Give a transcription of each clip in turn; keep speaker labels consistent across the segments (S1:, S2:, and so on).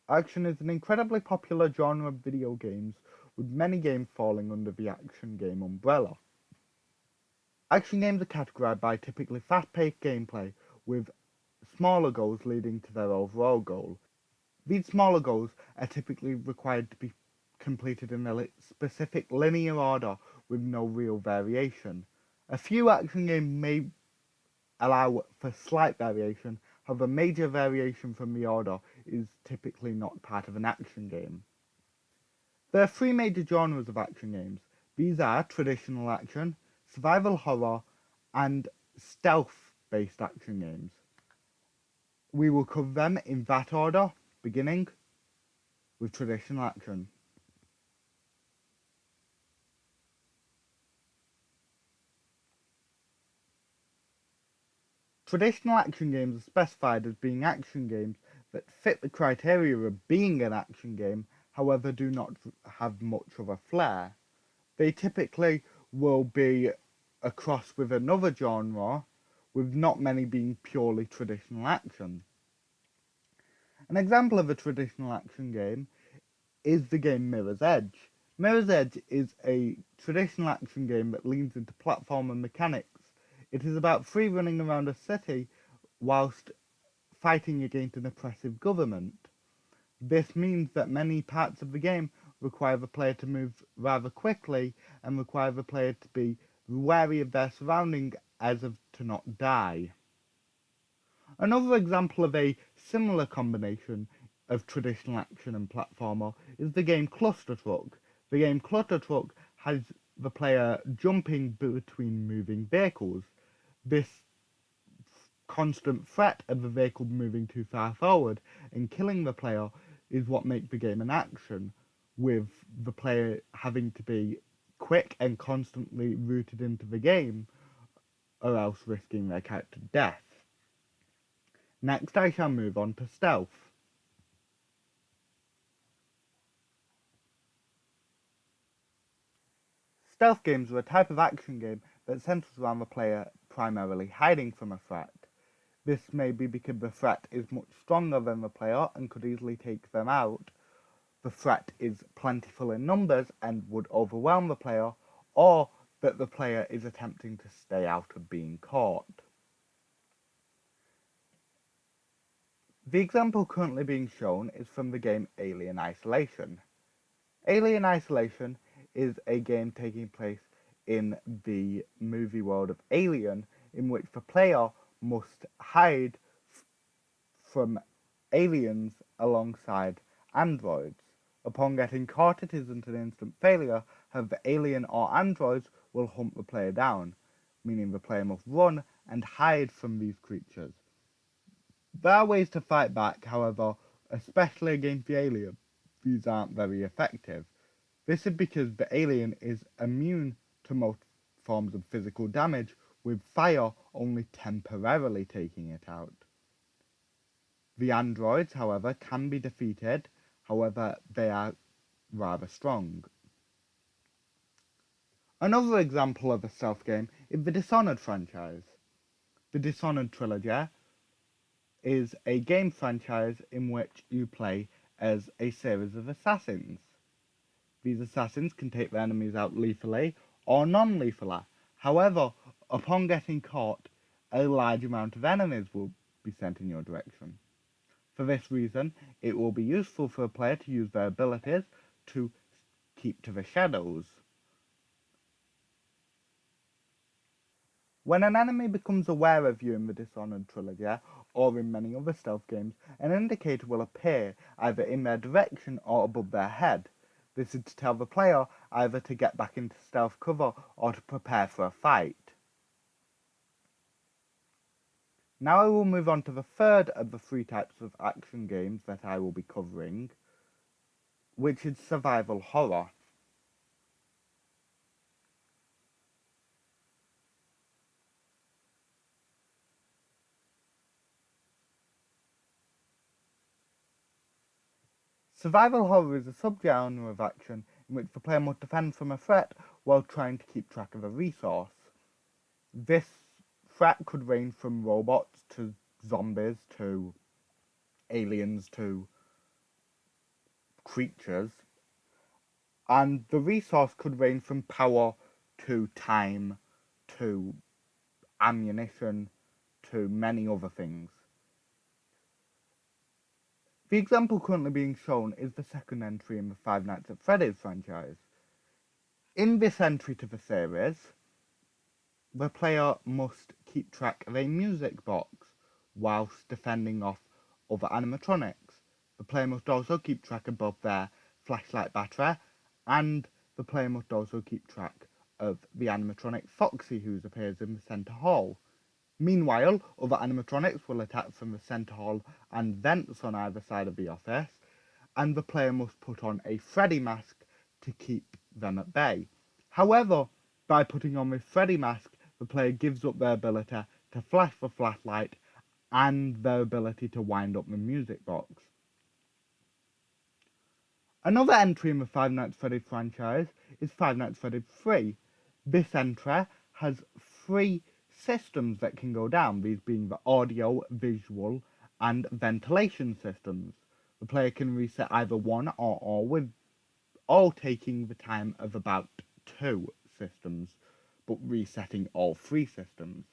S1: Action is an incredibly popular genre of video games, with many games falling under the action game umbrella. Action games are categorized by typically fast-paced gameplay, with smaller goals leading to their overall goal. These smaller goals are typically required to be completed in a specific linear order with no real variation. A few action games may allow for slight variation, however major variation from the order is typically not part of an action game. There are three major genres of action games. These are traditional action, survival horror, and stealth-based action games. We will cover them in that order, beginning with traditional action. Traditional action games are specified as being action games that fit the criteria of being an action game, however do not have much of a flair. They typically will be a cross with another genre, with not many being purely traditional action. An example of a traditional action game is the game Mirror's Edge. Mirror's Edge is a traditional action game that leans into platformer mechanics. It is about free running around a city whilst fighting against an oppressive government. This means that many parts of the game require the player to move rather quickly and require the player to be wary of their surroundings as of to not die. Another example of a similar combination of traditional action and platformer is the game Cluster Truck. The game Cluster Truck has the player jumping between moving vehicles. This constant threat of the vehicle moving too far forward and killing the player is what makes the game an action, with the player having to be quick and constantly rooted into the game, or else risking their character's death. Next, I shall move on to stealth. Stealth games are a type of action game that centers around the player primarily hiding from a threat. This may be because the threat is much stronger than the player and could easily take them out, the threat is plentiful in numbers and would overwhelm the player, or that the player is attempting to stay out of being caught. The example currently being shown is from the game Alien Isolation. Alien Isolation is a game taking place in the movie world of Alien, in which the player must hide from aliens alongside androids. Upon getting caught, it isn't an instant failure, however, alien or androids will hunt the player down, meaning the player must run and hide from these creatures. There are ways to fight back, however, especially against the alien. These aren't very effective. This is because the alien is immune to most forms of physical damage, with fire only temporarily taking it out. The androids, however, can be defeated, however, they are rather strong. Another example of a stealth game is the Dishonored franchise. The Dishonored trilogy is a game franchise in which you play as a series of assassins. These assassins can take their enemies out lethally or non-lethally. However, upon getting caught, a large amount of enemies will be sent in your direction. For this reason, it will be useful for a player to use their abilities to keep to the shadows. When an enemy becomes aware of you in the Dishonored trilogy, or in many other stealth games, an indicator will appear either in their direction or above their head. This is to tell the player either to get back into stealth cover or to prepare for a fight. Now I will move on to the third of the three types of action games that I will be covering, which is survival horror. Survival horror is a subgenre of action in which the player must defend from a threat while trying to keep track of a resource. This threat could range from robots to zombies to aliens to creatures, and the resource could range from power to time to ammunition to many other things. The example currently being shown is the second entry in the Five Nights at Freddy's franchise. In this entry to the series, the player must keep track of a music box whilst defending off other animatronics. The player must also keep track of both their flashlight battery, and the player must also keep track of the animatronic Foxy who appears in the centre hall. Meanwhile, other animatronics will attack from the centre hall and vents on either side of the office, and the player must put on a Freddy mask to keep them at bay. However, by putting on this Freddy mask, the player gives up their ability to flash the flashlight and their ability to wind up the music box. Another entry in the Five Nights at Freddy's franchise is Five Nights at Freddy's 3. This entry has 3 systems that can go down, these being the audio, visual, and ventilation systems. The player can reset either one or all, with all taking the time of about 2 systems, but resetting all 3 systems.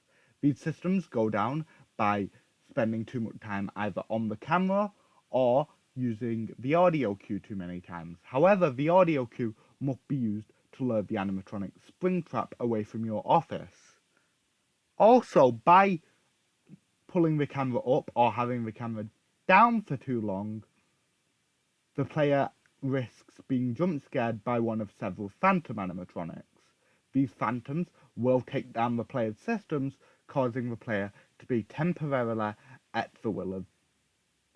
S1: These systems go down by spending too much time either on the camera or using the audio cue too many times. However, the audio cue must be used to lure the animatronic Springtrap away from your office. Also, by pulling the camera up or having the camera down for too long, the player risks being jump scared by one of several phantom animatronics. These phantoms will take down the player's systems, causing the player to be temporarily at the will of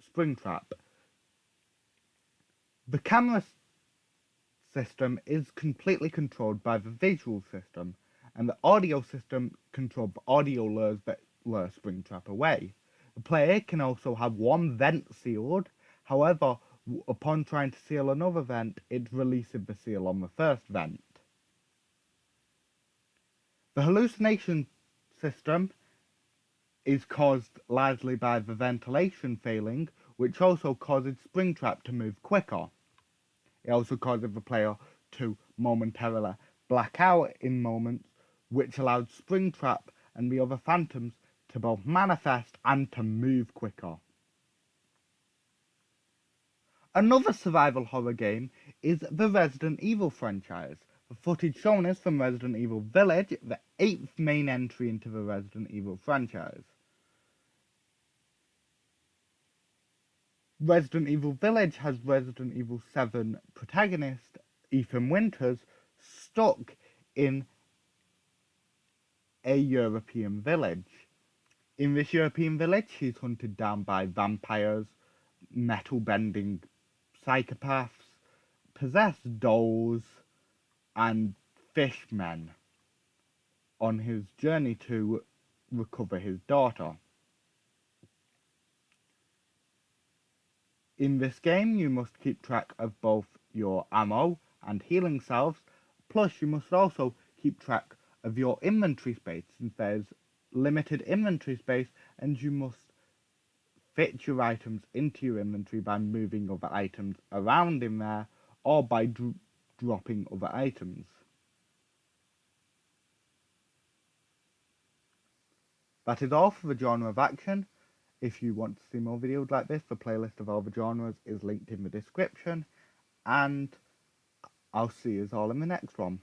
S1: Springtrap. The camera system is completely controlled by the visual system, and the audio system controls the audio lures that lure Springtrap away. The player can also have one vent sealed, however, upon trying to seal another vent, it releases the seal on the first vent. The hallucination system is caused largely by the ventilation failing, which also causes Springtrap to move quicker. It also causes the player to momentarily black out in moments, which allows Springtrap and the other phantoms to both manifest and to move quicker. Another survival horror game is the Resident Evil franchise. The footage shown is from Resident Evil Village, the 8th main entry into the Resident Evil franchise. Resident Evil Village has Resident Evil 7 protagonist Ethan Winters stuck in a European village. In this European village, he's hunted down by vampires, metal-bending psychopaths, possessed dolls, and fishmen on his journey to recover his daughter. In this game, you must keep track of both your ammo and healing salves, plus you must also keep track of your inventory space, since there's limited inventory space, and you must fit your items into your inventory by moving other items around in there, or by dropping other items. That is all for the genre of action. If you want to see more videos like this, the playlist of all the genres is linked in the description, and I'll see you all in the next one.